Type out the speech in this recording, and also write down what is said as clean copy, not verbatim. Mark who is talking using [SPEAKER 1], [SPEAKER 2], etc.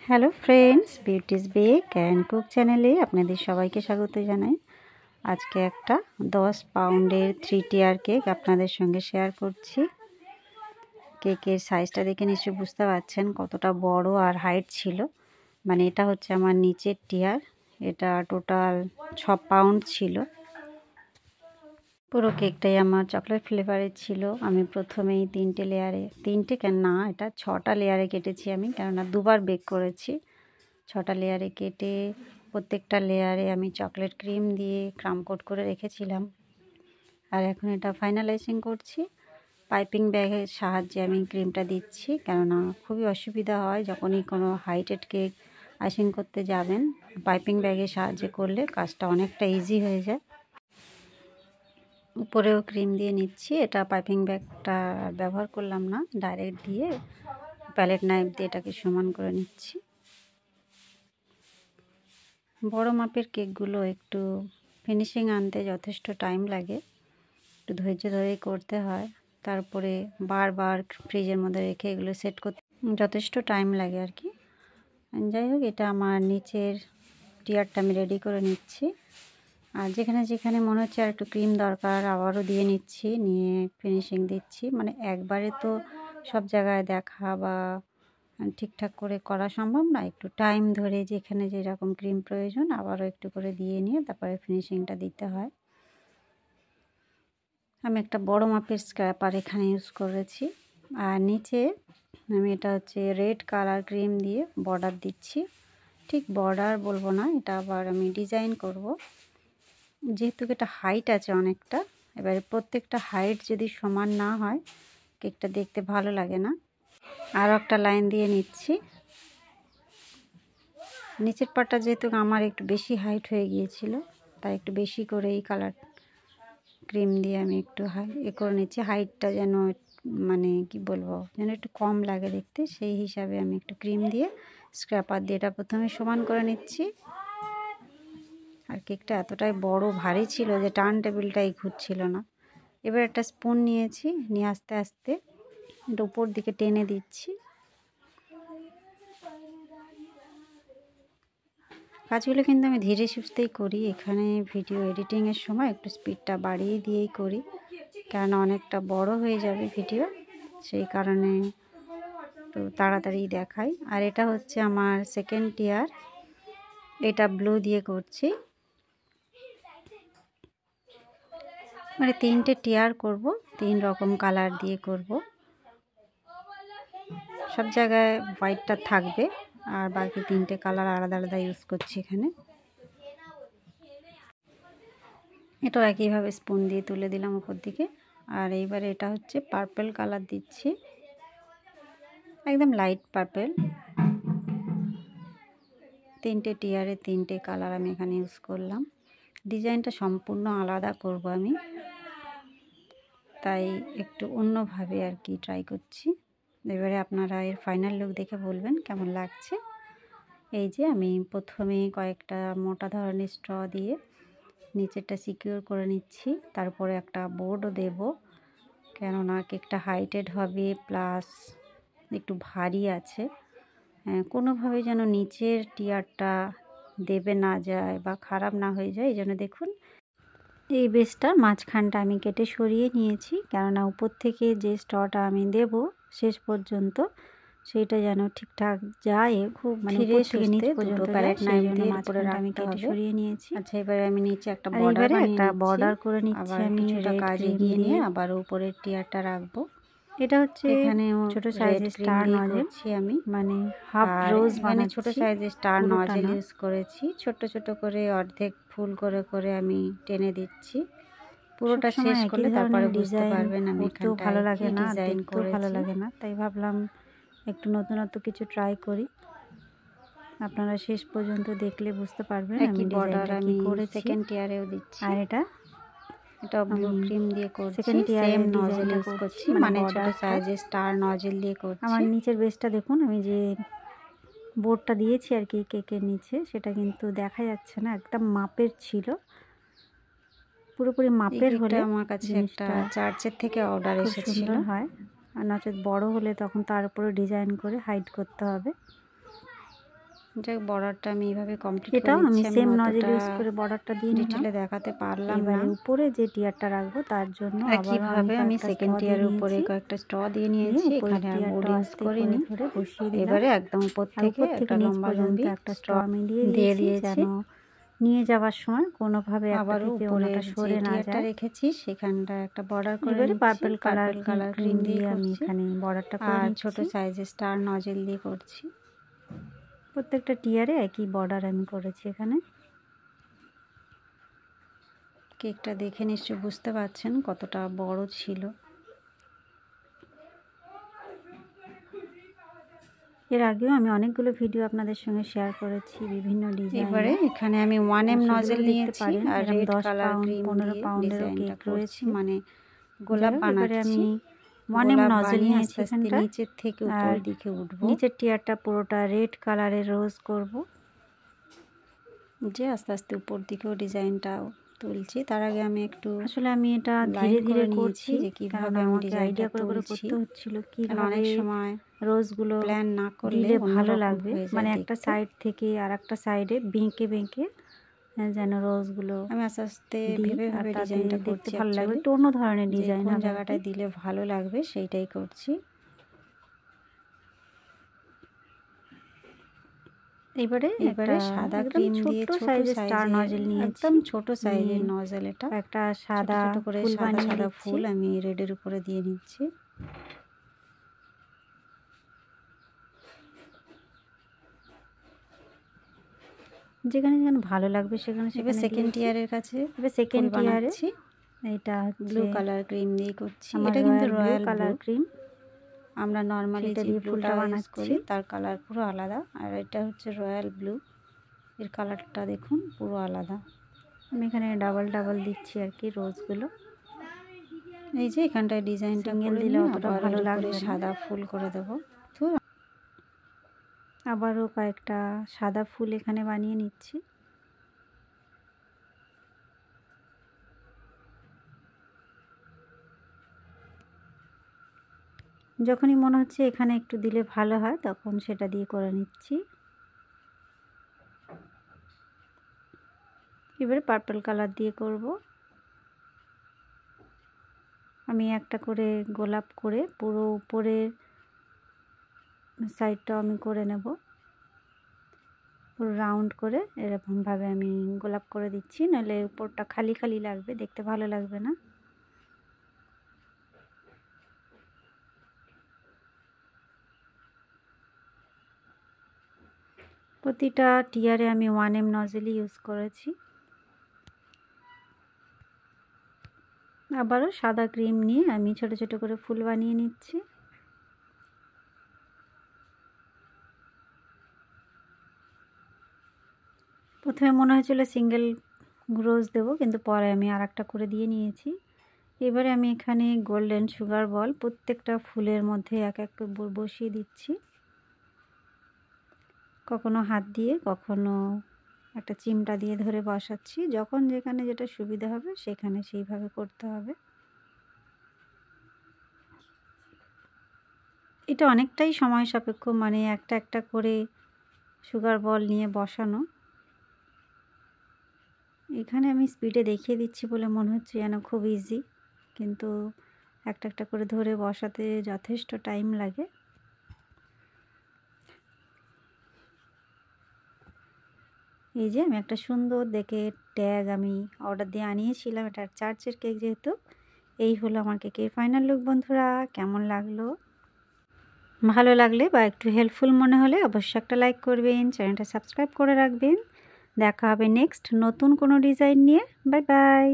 [SPEAKER 1] Hello friends, beauty's bake and cook চ্যানেলে আপনাদের সবাইকে স্বাগত জানাই। আজকে একটা 10 পাউন্ডের 3 টিয়ার কেক আপনাদের সঙ্গে শেয়ার করছি। কেকের সাইজটা দেখে নিশ্চয়ই বুঝতে পারছেন কতটা বড় আর হাইট ছিল। মানে এটা হচ্ছে আমার নিচের টিয়ার, এটা টোটাল 6 পাউন্ড ছিল। পুরো কেকটাই আমার চকলেট ফ্লেভারের ছিল। আমি প্রথমেই 3টে লেয়ারে, 3টে কেন না, এটা 6টা লেয়ারে কেটেছি আমি, কেননা দুবার বেক করেছি। 6টা লেয়ারে কেটে প্রত্যেকটা লেয়ারে আমি চকলেট ক্রিম দিয়ে ক্রাম কোট করে রেখেছিলাম। আর এখন এটা ফাইনালাইজিং করছি। পাইপিং ব্যাগের সাহায্যে আমি ক্রিমটা দিচ্ছি, কেননা খুবই অসুবিধা হয় যখনই কোনো হাইটেড কেক আইসিং করতে যাবেন। পাইপিং ব্যাগের সাহায্যে করলে কাজটা অনেকটা ইজি হয়ে যায়। উপরেও ক্রিম দিয়ে নিচ্ছি। এটা পাইপিং ব্যাগটা ব্যবহার করলাম না, ডাইরেক্ট দিয়ে প্যালেট নাইফ দিয়ে এটাকে সমান করে নিচ্ছি। বড় মাপের কেকগুলো একটু ফিনিশিং আনতে যথেষ্ট টাইম লাগে, একটু ধৈর্য ধরেই করতে হয়। তারপরে বারবার ফ্রিজের মধ্যে রেখে এগুলো সেট করতে যথেষ্ট টাইম লাগে আর কি। যাই হোক, এটা আমার নিচের টিয়ারটা আমি রেডি করে নিচ্ছি। আর যেখানে যেখানে মনে হচ্ছে আর একটু ক্রিম দরকার আবারও দিয়ে নিচ্ছি, নিয়ে ফিনিশিং দিচ্ছি। মানে একবারে তো সব জায়গায় দেখা বা ঠিকঠাক করে করা সম্ভব না, একটু টাইম ধরে যেখানে যেরকম ক্রিম প্রয়োজন আবারও একটু করে দিয়ে নিয়ে তারপরে ফিনিশিংটা দিতে হয়। আমি একটা বড় মাপের স্ক্র্যাপার এখানে ইউজ করেছি। আর নিচে আমি এটা হচ্ছে রেড কালার ক্রিম দিয়ে বর্ডার দিচ্ছি। ঠিক বর্ডার বলবো না, এটা আবার আমি ডিজাইন করব। যেহেতু এটা হাইট আছে অনেকটা, এবারে প্রত্যেকটা হাইট যদি সমান না হয় কেকটা দেখতে ভালো লাগে না। আরও একটা লাইন দিয়ে নিচ্ছি। নিচের পাটটা যেহেতু আমার একটু বেশি হাইট হয়ে গিয়েছিল, তাই একটু বেশি করে এই কালার ক্রিম দিয়ে আমি একটু করে নিচ্ছি। হাইটটা যেন মানে কি বলবো, যেন একটু কম লাগে দেখতে, সেই হিসাবে আমি একটু ক্রিম দিয়ে স্ক্র্যাপার দিয়ে এটা প্রথমে সমান করে নিচ্ছি। আর কেকটা এতটাই বড় ভারী ছিল যে টার্ন টেবিলটাই ঘুরছিল না। এবার একটা স্পুন নিয়েছি, নিয়ে আস্তে আস্তে এটা উপর দিকে টেনে দিচ্ছি। কাজগুলো কিন্তু আমি ধীরে সুস্থেই করি। এখানে ভিডিও এডিটিংয়ের সময় একটু স্পিডটা বাড়িয়ে দিয়েই করি, কেননা অনেকটা বড় হয়ে যাবে ভিডিও, সেই কারণে একটু তাড়াতাড়ি দেখাই। আর এটা হচ্ছে আমার সেকেন্ড টিয়ার, এটা ব্লু দিয়ে করছি। মানে 3টে টিয়ার করব, 3 রকম কালার দিয়ে করব। সব জায়গায় হোয়াইটটা থাকবে আর বাকি 3টে কালার আলাদা আলাদা ইউজ করছি এখানে। এটাও একইভাবে স্পুন দিয়ে তুলে দিলাম উপর দিকে। আর এইবারে এটা হচ্ছে পার্পল কালার দিচ্ছি, একদম লাইট পার্পল। 3টে টিয়ারে 3টে কালার আমি এখানে ইউজ করলাম। ডিজাইনটা সম্পূর্ণ আলাদা করব আমি, তাই একটু অন্যভাবে আর কি ট্রাই করছি। এবারে আপনারা এর ফাইনাল লুক দেখে বলবেন কেমন লাগছে। এই যে আমি প্রথমে কয়েকটা মোটা ধরনের স্ট্র দিয়ে নিচেরটা সিকিউর করে নিচ্ছি, তারপরে একটা বোর্ডও দেব, কেননা কেকটা হাইটেড হবে প্লাস একটু ভারী আছে। কোনোভাবে যেন নিচের টিয়ারটা দেবে না যায় বা খারাপ না হয়ে যায়, এই জন্য দেখুন এই বেসটার মাঝখানটা আমি কেটে সরিয়ে নিয়েছি, কেননা উপর থেকে যে স্ট্রটা আমি দেব শেষ পর্যন্ত সেইটা যেন ঠিকঠাক যায়, খুব মানে উপর থেকে নিচ পর্যন্ত প্যালেট নাইফ দিয়ে উপরে আমি কেটে সরিয়ে নিয়েছি। আচ্ছা, এবারে আমি নিচে একটা বর্ডার করে নিচ্ছি। আমি কিছুটা কাজ এগিয়ে নিয়ে আবার উপরের টিয়ারটা রাখবো। এটা হচ্ছে এখানে ছোট সাইজের স্টার নজেল, আমি মানে হাফ রোজ মানে ছোট সাইজের স্টার নজেল ইউজ করেছি। ছোট ছোট করে অর্ধেক ফুল করে করে আমি টেনে দিচ্ছি। পুরোটা শেষ করলে তারপরে বুঝতে পারবেন আমি একটু ভালো লাগে না, দেখতেও ভালো লাগে না, তাই ভাবলাম একটু নতুনত্ব কিছু ট্রাই করি। আপনারা শেষ পর্যন্ত দেখলে বুঝতে পারবেন আমি ডিজাইনটা কি করেছি। সেকেন্ড টিয়ারেও দিচ্ছি। আর এটা ব্লু ক্রিম দিয়ে করছি, সেকেন্ড টিয়ারে নজেল ইউজ করছি, মানে ছোট সাইজের স্টার নজেল দিয়ে করছি। আমার নিচের বেসটা দেখুন, আমি যে বোর্ডটা দিয়েছি আর কি কেকের নিচে, সেটা কিন্তু দেখা যাচ্ছে না, একদম মাপের ছিল। পুরোপুরি মাপের হলে আমার কাছে একটা চার্চের থেকে অর্ডার এসেছিল হয়, আর নচেত বড় হলে তখন তার উপরে ডিজাইন করে হাইড করতে হবে। যাক বর্ডারটা আমি এইভাবে কমপ্লিট করে
[SPEAKER 2] এটাও আমি
[SPEAKER 1] নিচ্ছি।
[SPEAKER 2] সেম নজেল ইউজ করে বর্ডারটা দিয়ে নিলাম।
[SPEAKER 1] ডিটেলে দেখাতে পারলাম না।
[SPEAKER 2] এবারে উপরে যে টিয়ারটা রাখবো তার জন্য
[SPEAKER 1] একইভাবে আমি সেকেন্ড টিয়ারের উপরে কয়েকটা স্ট্র দিয়ে নিয়েছি। এখানে আর বোর্ড ইউজ করিনি। এবারে একদম উপর থেকে একটা লম্বালম্বি একটা স্ট্র আমি দিয়ে দিয়েছি।
[SPEAKER 2] নিয়ে যাওয়ার সময় কোনোভাবে
[SPEAKER 1] আবার উপরে সরে না যায় রেখেছি সেখানটা একটা বর্ডার করে নিচ্ছি।
[SPEAKER 2] পার্পল কালার
[SPEAKER 1] ক্রিম দিয়ে
[SPEAKER 2] আমি এখানে বর্ডারটা করে
[SPEAKER 1] আর ছোট সাইজের স্টার নজেল দিয়ে করছি।
[SPEAKER 2] প্রত্যেকটা টিয়ারে একই বর্ডার আমি করেছি। এখানে
[SPEAKER 1] কেকটা দেখে নিশ্চয়ই বুঝতে পারছেন কতটা বড় ছিল।
[SPEAKER 2] এর আগেও আমি অনেকগুলো ভিডিও আপনাদের সঙ্গে শেয়ার করেছি বিভিন্ন ডিজাইন।
[SPEAKER 1] এবারে এখানে আমি 1M নজেল নিয়েছি আর রেড কালার ক্রিম
[SPEAKER 2] 15 পাউন্ডের কেক রয়েছে,
[SPEAKER 1] মানে গোলাপ বানাচ্ছি।
[SPEAKER 2] আমি 1M নজেল নিয়েছি। এখানটা
[SPEAKER 1] নিচের থেকে উপরের দিকে উঠবো।
[SPEAKER 2] নিচের টিয়ারটা পুরোটা রেড কালারের রোজ করব,
[SPEAKER 1] যে আস্তে আস্তে উপর দিকেও ডিজাইনটা তুলছি। তার আগে আমি একটু
[SPEAKER 2] আসলে আমি এটা ধীরে ধীরে করছি
[SPEAKER 1] যে কিভাবে আমি
[SPEAKER 2] আমাকে আইডিয়া করে করে করতে হচ্ছিল কিভাবে
[SPEAKER 1] অনেক সময়
[SPEAKER 2] রোজগুলো
[SPEAKER 1] প্ল্যান না করলে
[SPEAKER 2] ভালো লাগবে, মানে একটা সাইড থেকে আর একটা সাইডে বেঁকে বেঁকে যেন রোজগুলো
[SPEAKER 1] আমি আস্তে আস্তে ভেবে ভেবে ডিজাইনটা করতে
[SPEAKER 2] ভালো লাগবে। একটু অন্য ধরনের ডিজাইন,
[SPEAKER 1] কোন জায়গাটায় দিলে ভালো লাগবে সেইটাই করছি। এবারে সাদা ক্রিম দিয়ে ছোট সাইজের স্টার নজেল নিয়েছি। একদম ছোট সাইজের নজেল, এটা
[SPEAKER 2] একটা সাদা
[SPEAKER 1] করে সাদা ফুল আমি রেডের উপরে দিয়ে নিচ্ছি।
[SPEAKER 2] যেখানে যেখানে ভালো লাগবে সেখানে সেখানে
[SPEAKER 1] সেকেন্ড টিয়ারের কাছে
[SPEAKER 2] সেকেন্ড টিয়ারে এটা
[SPEAKER 1] ব্লু কালার ক্রিম দিয়ে করছি। এটা কিন্তু রয়্যাল কালার ক্রিম। আমরা নরমালি যে ফুলটা বানাচ্ছি তার কালার পুরো আলাদা, আর এটা হচ্ছে রয়্যাল ব্লু। এর কালারটা দেখুন পুরো আলাদা।
[SPEAKER 2] আমি এখানে ডাবল ডাবল দিচ্ছি আর কি রোজগুলো।
[SPEAKER 1] এই যে এখানটায় ডিজাইনটা করে দিলে অতটা ভালো লাগবে, সাদা ফুল করে দেবো।
[SPEAKER 2] আবারও কয়েকটা সাদা ফুল এখানে বানিয়ে নিচ্ছি। যখনই মনে হচ্ছে এখানে একটু দিলে ভালো হয় তখন সেটা দিয়ে করে নিচ্ছি। এবারে পার্পল কালার দিয়ে করব। আমি একটা করে গোলাপ করে পুরো উপরের সাইডটা আমি করে নেব, পুরো রাউন্ড করে এরকমভাবে আমি গোলাপ করে দিচ্ছি, নাহলে উপরটা খালি খালি লাগবে, দেখতে ভালো লাগবে না। প্রতিটা টিয়ারে আমি 1M নজেল ইউজ করেছি। আবারও সাদা ক্রিম নিয়ে আমি ছোট ছোট করে ফুল বানিয়ে নিচ্ছি। প্রথমে মনে হয়েছিল সিঙ্গেল রোজ দেবো, কিন্তু পরে আমি আর একটা করে দিয়ে নিয়েছি। এবারে আমি এখানে গোল্ডেন সুগার বল প্রত্যেকটা ফুলের মধ্যে এক এক করে বসিয়ে দিচ্ছি। কখনো হাত দিয়ে কখনো একটা চিমটা দিয়ে ধরে বসাচ্ছি, যখন যেখানে যেটা সুবিধা হবে সেখানে সেইভাবে করতে হবে। এটা অনেকটাই সময় সাপেক্ষ, মানে একটা একটা করে সুগার বল নিয়ে বসানো। এখানে আমি স্পিডে দেখিয়ে দিচ্ছি বলে মনে হচ্ছে যেন খুব ইজি, কিন্তু একটা একটা করে ধরে বসাতে যথেষ্ট টাইম লাগে। এই যে আমি একটা সুন্দর দেখে ট্যাগ আমি অর্ডার দিয়ে আনিয়েছিলাম, এটা চার্চের কেক যেহেতু। এই হলো আমার কেকের ফাইনাল লুক বন্ধুরা। কেমন লাগলো? ভালো লাগলে বা একটু হেল্পফুল মনে হলে অবশ্যই একটা লাইক করবেন, চ্যানেলটা সাবস্ক্রাইব করে রাখবেন। দেখা হবে নেক্সট নতুন কোনো ডিজাইন নিয়ে। Bye bye.